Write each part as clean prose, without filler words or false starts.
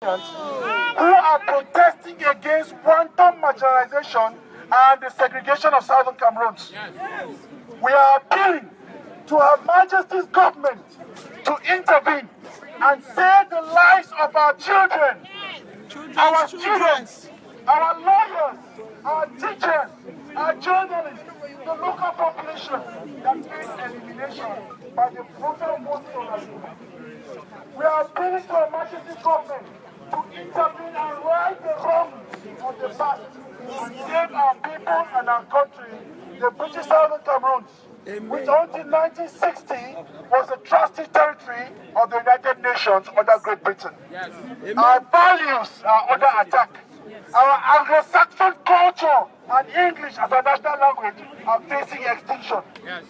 who are protesting against quantum marginalization and the segregation of Southern Cameroon. We are appealing to Her Majesty's government to intervene and save the lives of our children, our students, our lawyers, our teachers, our journalists, the local population that face elimination by the brutal forces of our government. We are appealing to Her Majesty's government to intervene and right the wrongs of the past and save our people and our country, the British Southern Cameroon, which until 1960 was a trusted territory of the United Nations under Great Britain. Yes. Our values are under attack. Our Anglo-Saxon culture and English as a national language are facing extinction. Yes.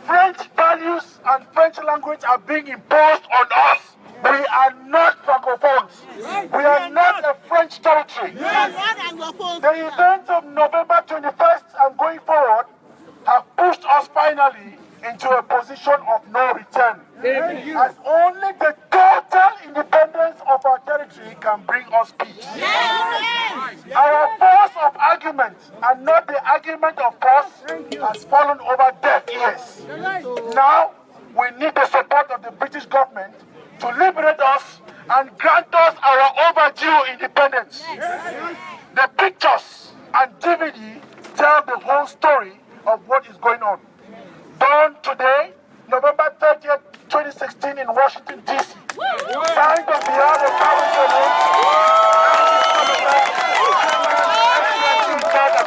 French values and French language are being imposed on us. We are not Francophones. We are not a French territory. The events of November 21st and going forward have pushed us finally into a position of no return. As only the total independence of our territory can bring us peace. Our force of argument and not the argument of force has fallen over deaf ears. Now we need the support of the British government to liberate us and grant us our overdue independence. The pictures and DVD tell the whole story of what is going on. Born today, November 30th, 2016 in Washington, D.C. Signed on behalf of Southern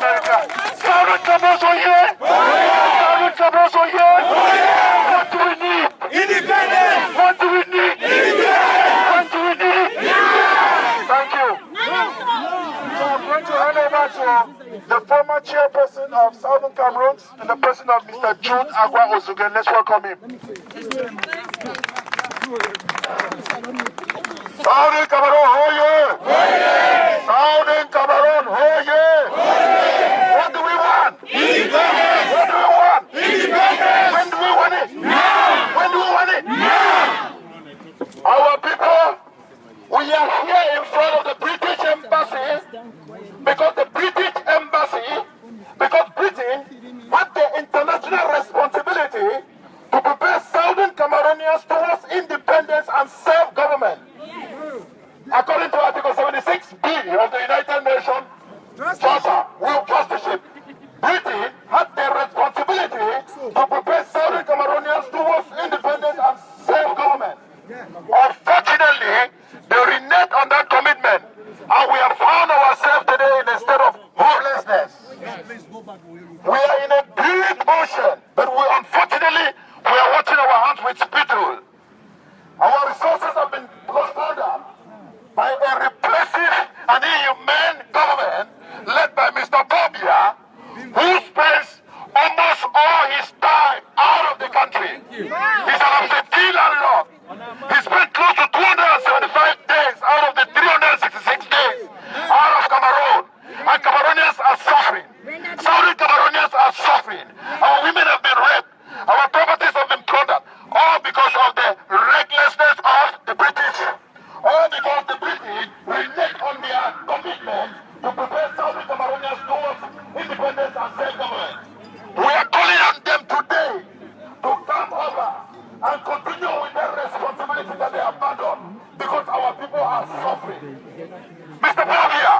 Cameroon, Southern Cameroon are here. Southern Cameroon are here. What do we need? Independence. What do we need? Independence. What do we need? Thank you. So I'm going to hand over to the former chairperson of Southern Cameroon and the person of Mr. Jude Agua Ozugen. Let's welcome him. Southern Cameroon, oh yeah! Southern Cameroon, oh yeah! What do we want? Independence! What do we want? Independence! When do we want it? Now! When do we want it? Now! Our people, we are here in front of the British Embassy because the British Embassy, because Britain had the international responsibility to prepare Southern Cameroonians towards independence and self-government. According to Article 76B of the United Nations Charter, World Trusteeship, Britain had the responsibility to prepare Southern Cameroonians towards independence and self-government. Unfortunately, they reneged on that commitment, and we have found ourselves today in a state of hopelessness. We are in a deep ocean, but unfortunately, we are watching our hands with spittle. Our resources have been squandered by a repressive and inhumane government led by Mr. BIYA, who spends almost all his time out of the country. He's an absentee landlord. He spent close to 275 days out of the 366 days out of Cameroon. And Cameroonians are suffering. Southern Cameroonians are suffering. Our women have been raped. Our properties have been plundered. All because of the recklessness of the British. All because the British reneged on their commitment to prepare Southern Cameroonians towards independence and self-government. We are calling on them today to come over and continue with their responsibility that they abandoned because our people are suffering. Mr. BIYA,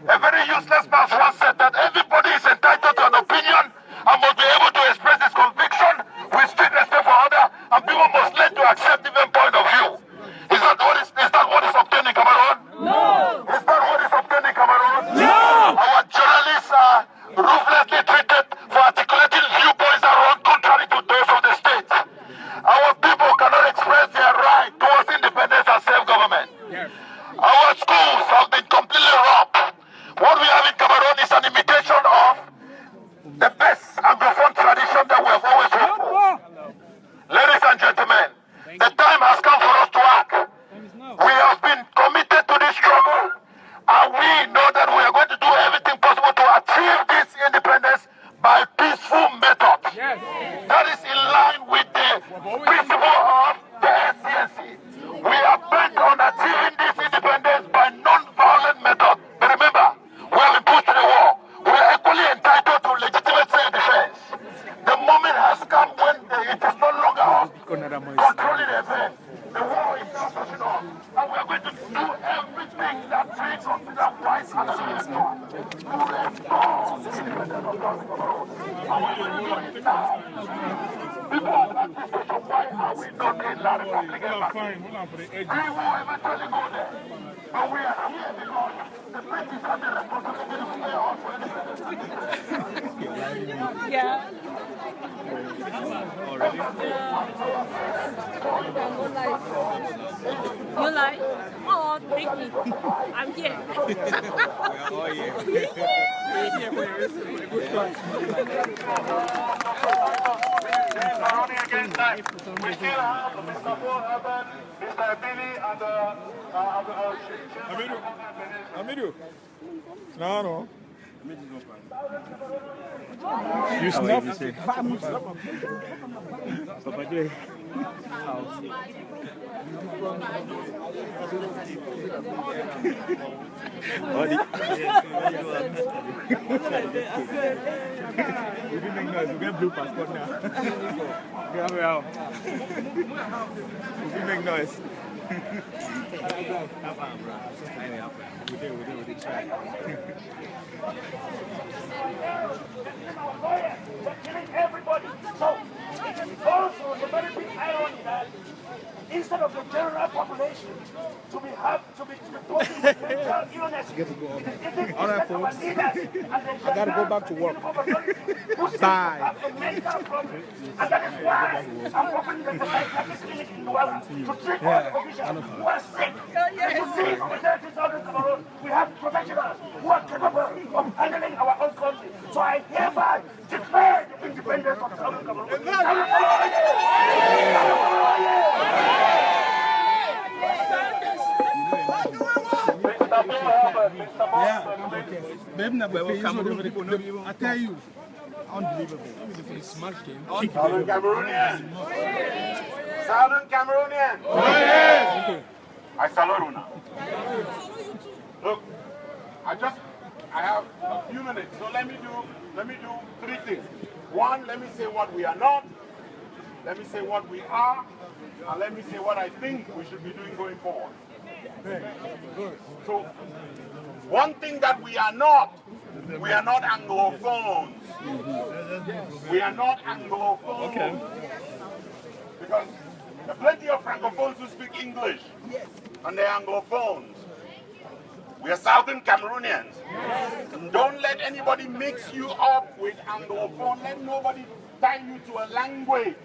a very useless man once said that everybody is entitled to an opinion and must be able to express his conviction with strict respect for others, and people must learn to accept different point of view. Is that what is obtained in Cameroon? No! Is that what is obtained in Cameroon? No! Our journalists are ruthlessly treated for articulating viewpoints that run contrary to those of the state. Our people cannot express their right towards independence and self-government. Yes. Our schools have been completely robbed. What we have in Cameroon is an imitation of the best Anglophone tradition that we have always hoped for. Ladies and gentlemen, the time has come for us to act. We have been committed to this struggle, and we know that we are going to do everything possible to achieve this independence by peaceful methods. Yes. That is in line with the principle of the SCNC. We are bent on achieving this independence do everything that we consider right and legitimate to restore the independence of Southern Cameroon. And we will do it now. Before that decision, why are we not in La Republic Embassy? We will eventually go there. But we are here because the British have the responsibility to stay on for independence. Yeah. You like? Oh, thank you. I'm here. Oh, yeah. Against that. We still have Mr. Paul Urban, Mr. Billy, and Amidu. No. You snuff? We get blue passport now. We make noise. killing everybody. So it is also a very big irony that instead of the general population to be with mental illness, it is getting our leaders and the I gotta go back to work. Bye. Have a mental problem, and that is why I'm opening the psychiatric clinic in Douala to treat all the officials who are sick. You see, over there in Southern Cameroon, we have professionals who are capable of handling our own country. So I hereby declare the independence of Southern Cameroon. I tell you, unbelievable. Southern Cameroonian. Southern Cameroonian. I salute you now. Look, I have a few minutes, so let me do three things. One, let me say what we are not. Let me say what we are, and let me say what I think we should be doing going forward. So, one thing that we are not Anglophones. We are not Anglophones. Okay. Because there are plenty of Francophones who speak English, and they're Anglophones. We are Southern Cameroonians. Don't let anybody mix you up with Anglophone. Let nobody tie you to a language.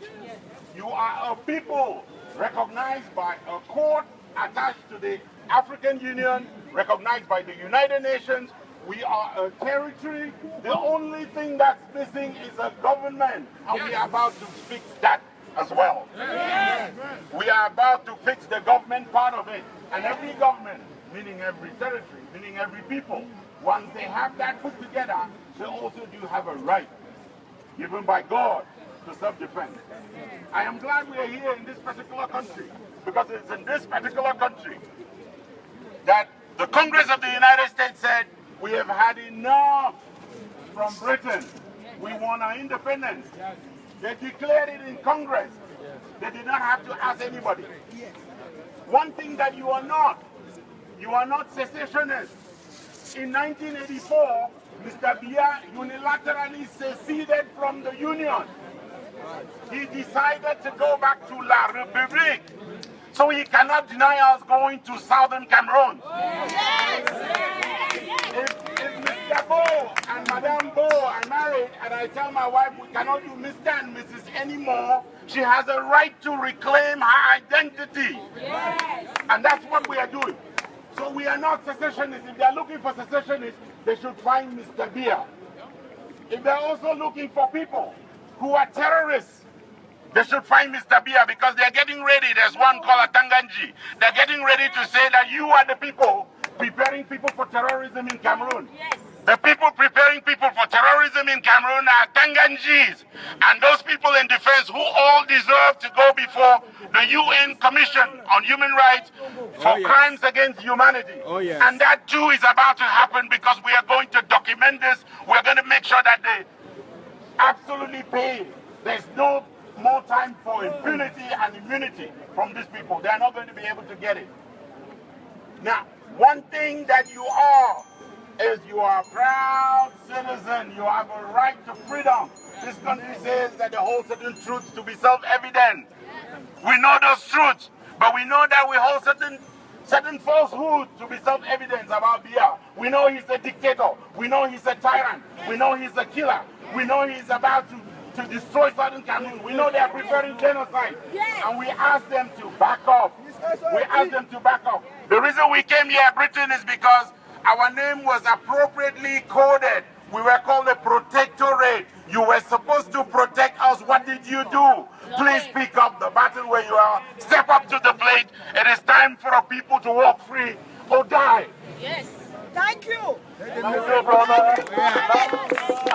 You are a people recognized by a court attached to the African Union, recognized by the United Nations. We are a territory. The only thing that's missing is a government, and we are about to fix that as well. We are about to fix the government part of it, and every government, meaning every territory, meaning every people, once they have that put together, they also do have a right, given by God, to self-defense. I am glad we are here in this particular country, because it's in this particular country that the Congress of the United States said, we have had enough from Britain. We want our independence. They declared it in Congress. They did not have to ask anybody. One thing that you are not secessionists. In 1984, Mr. BIYA unilaterally seceded from the Union. He decided to go back to La République. So he cannot deny us going to Southern Cameroon. If Mr. Bo and Madame Bo are married and I tell my wife we cannot do Mr. and Mrs. anymore, she has a right to reclaim her identity. And that's what we are doing. So we are not secessionists. If they are looking for secessionists, they should find Mr. BIYA. If they are also looking for people who are terrorists, they should find Mr. BIYA, because they are getting ready. There's one called a Tanganji. They're getting ready to say that you are the people preparing people for terrorism in Cameroon. Yes. The people preparing people for terrorism in Cameroon are Tanganjis. And those people in defense who all deserve to go before the UN Commission on Human Rights for crimes against humanity. And that too is about to happen, because we are going to document this. We're going to make sure that they absolutely pay. There's no more time for impunity and immunity from these people. They are not going to be able to get it. Now, one thing that you are is you are a proud citizen. You have a right to freedom. This country says that the whole certain truths to be self-evident. We know those truths, but we know that we hold certain falsehoods to be self-evident about BIYA. We know he's a dictator. We know he's a tyrant. We know he's a killer. We know he's about to destroy Southern Cameroon. We know they are preparing genocide. And we ask them to back off. We ask them to back off. The reason we came here, Britain, is because our name was appropriately coded. We were called a protectorate. You were supposed to protect us. What did you do? Please pick up the baton where you are. Step up to the plate. It is time for our people to walk free or die. Yes. Thank you. Thank you, brother.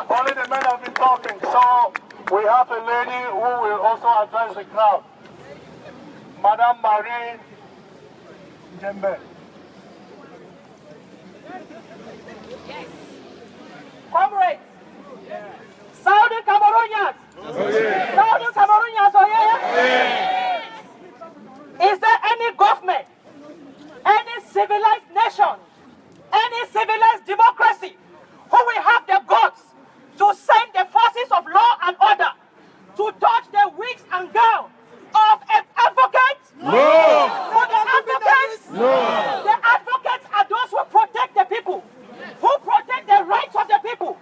Only the men have been talking. So we have a lady who will also address the crowd. Madame Marie Jembe. Yes. Comrades. Southern Cameroonians. Southern Cameroonians, oh yeah? Is there any government, any civilized nation, any civilized democracy who will have the guts to send the forces of law and order to touch the wigs and gowns of an advocate? No! For the advocates? No! The advocates are those who protect the people, who protect the rights of the people.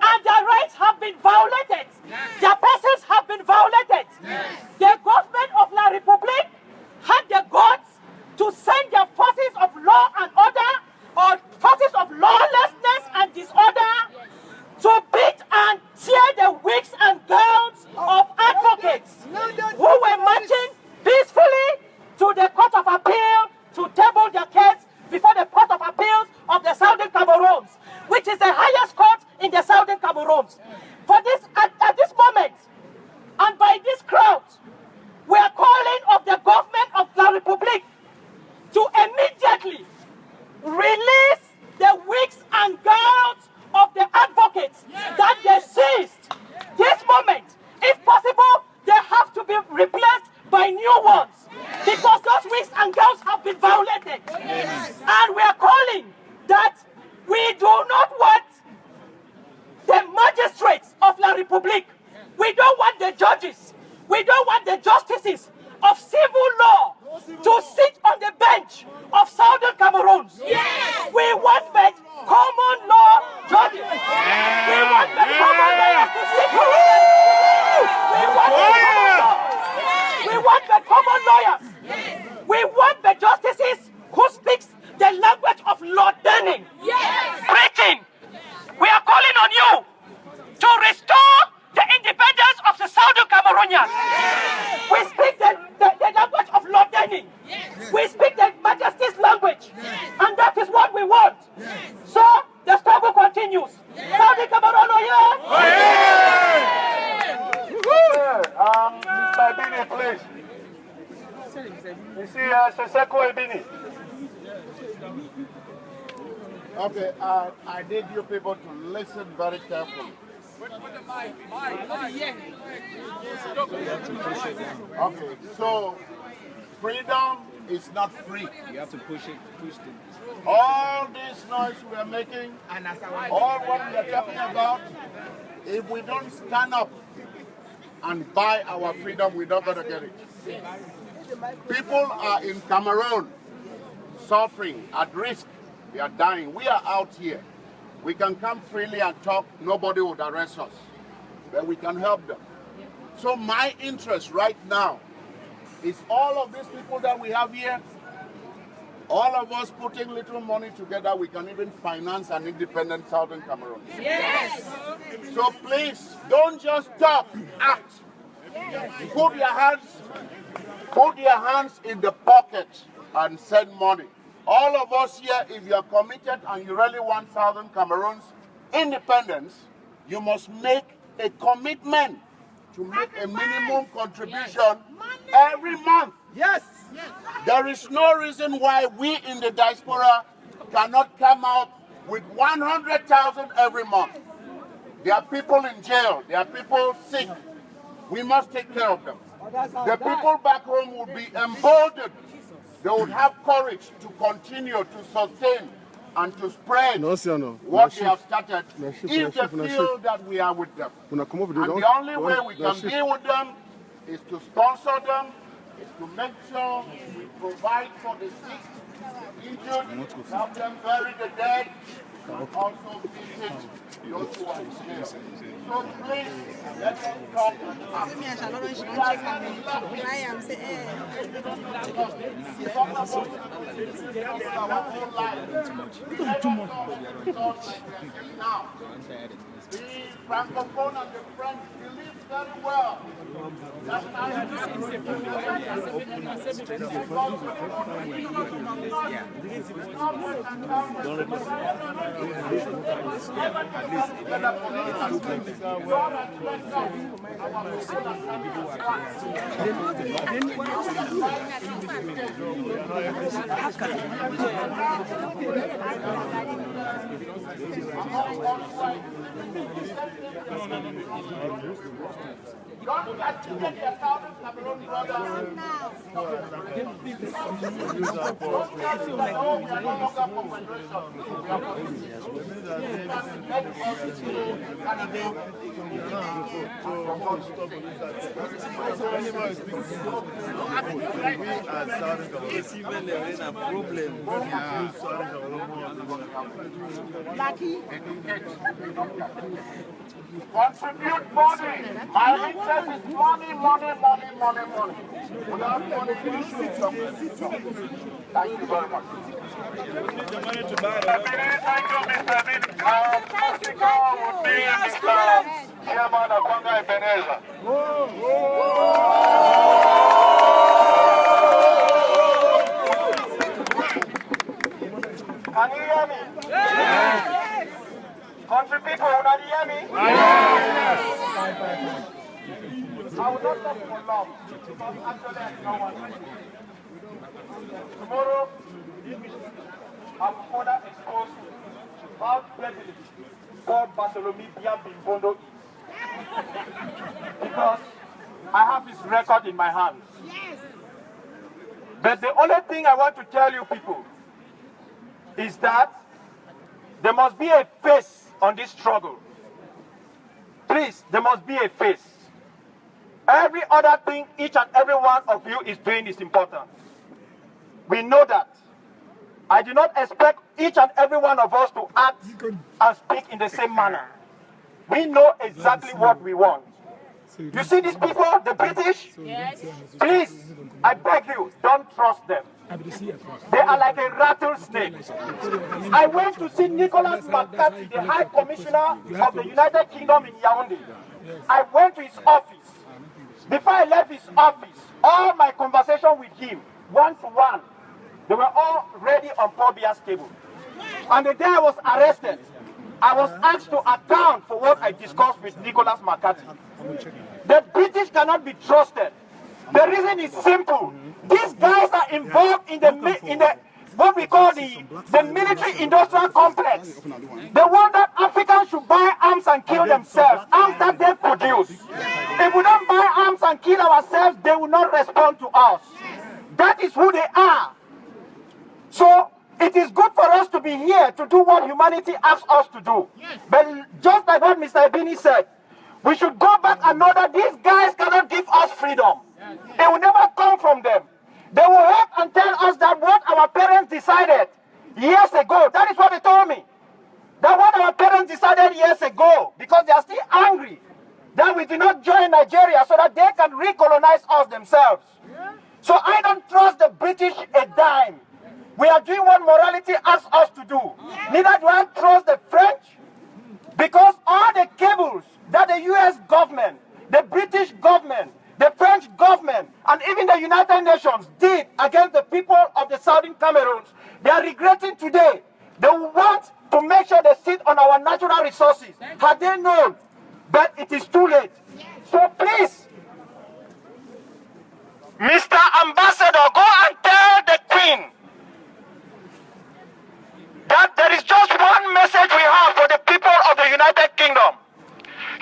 And their rights have been violated. Their persons have been violated. The government of La Republique had the guts to send their forces of law and order, or forces of lawlessness and disorder, to beat and tear the wigs and gowns of advocates who were marching peacefully to the Court of Appeal to table their case before the Court of Appeals of the Southern Cameroon, which is the highest court in the Southern Cameroon. For this, at this moment, and by this crowd, we are calling of the government of La Republique to immediately release the wigs and gowns of the advocates that they seized. This moment, if possible, they have to be replaced by new ones, because those wigs and gowns have been violated. And we are calling that we do not want the magistrates of La Republique. We don't want the judges. We don't want the justices of civil law to sit on the bench of Southern Cameroon. We want the common law judges. We want the common lawyers to sit on the bench. We want the common lawyers. We want the justices who speaks the language of law learning. Preaching. We are calling on you to restore the independence of the Southern Cameroonians. We speak the language of law learning. We speak the Majesty's language. And that is what we want. So the struggle continues. Southern Cameroon, oh yeah! Mr. Ebini, please. You see, Seseko Ebini. Okay, I need you people to listen very carefully. Okay, so freedom is not free. You have to push it, All this noise we are making, all what we are talking about, if we don't stand up and buy our freedom, we're not going to get it. People are in Cameroon suffering, at risk. They are dying. We are out here. We can come freely and talk. Nobody would arrest us. But we can help them. So my interest right now is all of these people that we have here, all of us putting little money together, we can even finance an independent Southern Cameroon. Yes. So please, don't just talk, act. Put your hands in the pocket and send money. All of us here, if you are committed and you really want Southern Cameroon's independence, you must make a commitment to make a minimum contribution every month. Yes. There is no reason why we in the diaspora cannot come out with 100,000 every month. There are people in jail. There are people sick. We must take care of them. The people back home will be emboldened they would have courage to continue to sustain and to spread No, what they have started if they feel that we are with them. And the only way we can be with them is to sponsor them, is to make sure we provide for the sick, the injured, help them bury the dead, and also visit those who are in jail. So please, let us come and act. The Francophone and the French believe very well that don't activate the Southern Cameroon brothers. Contribute money. My interest is money, money, money, money, money. Without money, you should come. Thank you very much. Thank you, Mr. Bin. Mexico would be Mr. Chairman of Congo Ebenezer. Can you hear me? Yes. Country people, will you hear me? Yes. I will not talk for long because actually I don't want to. Tomorrow, I will further expose how deadly God Bartholomew Biambondo is. Because I have his record in my hands. Yes. But the only thing I want to tell you people is that there must be a face on this struggle. Please, there must be a face. Every other thing each and every one of you is doing is important. We know that. I do not expect each and every one of us to act and speak in the same manner. We know exactly what we want. You see these people, the British? Yes. Please, I beg you, don't trust them. They are like a rattlesnake. I went to see Nicholas McCarthy, the High Commissioner of the United Kingdom in Yaoundé. I went to his office. Before I left his office, all my conversation with him, one to one, they were all ready on Paul Biya's table. And the day I was arrested, I was asked to account for what I discussed with Nicholas McCarthy. The British cannot be trusted. The reason is simple. These guys are involved in the what we call the military-industrial complex. They want that Africans should buy arms and kill themselves, arms that they produce. If we don't buy arms and kill ourselves, they will not respond to us. That is who they are. So it is good for us to be here to do what humanity asks us to do. But just like what Mr. Ebini said, we should go back and know that these guys cannot give us freedom. It will never come from them. They will help and tell us that what our parents decided years ago, that is what they told me. That what our parents decided years ago, because they are still angry that we did not join Nigeria so that they can recolonize us themselves. So I don't trust the British a dime. We are doing what morality asks us to do. Neither do I trust the French, because all the cables that the US government, the British government, the French government, and even the United Nations did against the people of the Southern Cameroon, they are regretting today. They want to make sure they sit on our natural resources. Had they known, but it is too late. So please, Mr. Ambassador, go and tell the Queen that there is just one message we have for the people of the United Kingdom.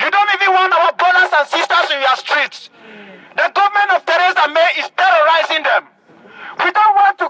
You don't even want our brothers and sisters in your streets. The government of Theresa May is terrorizing them. We don't want to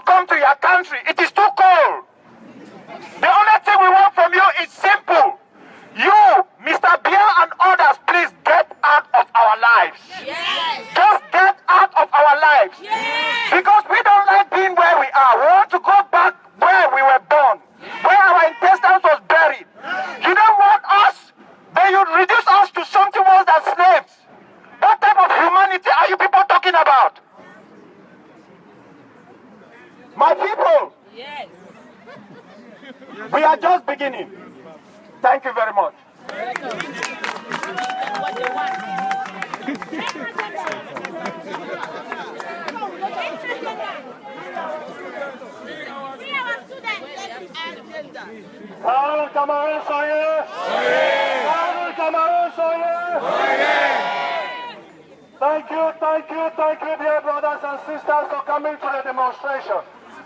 We are just beginning. Thank you very much. Southern Cameroun, soyez! Southern Cameroun, soyez! Thank you, dear brothers and sisters, for coming to the demonstration.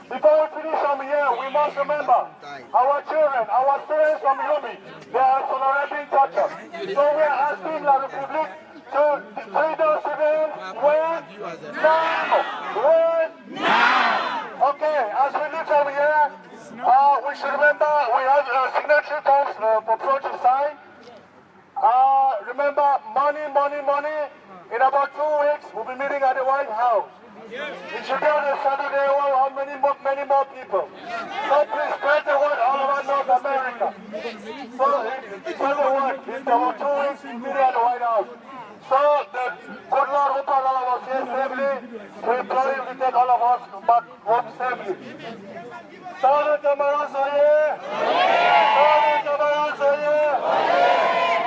Before we finish from here, we must remember our children, our students from Yomi, they are tolerating torture. So we are asking La Republique to free those civilians when? Now! When? Now! Okay, as we leave from here, we should remember we have signature forms for Pro to sign. Remember, money. In about 2 weeks, we'll be meeting at the White House. It should be on a Saturday. We'll have many more people. So please spread the word all over North America. So spread the word. In about 2 weeks, we'll meet at the White House. So the good Lord will take all of us here safely. We implore him to take all of us back home safely. Southern Cameroun, soyez! Southern Cameroun, soyez!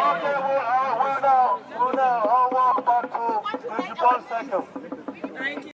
Okay, we'll now walk back to 1 second.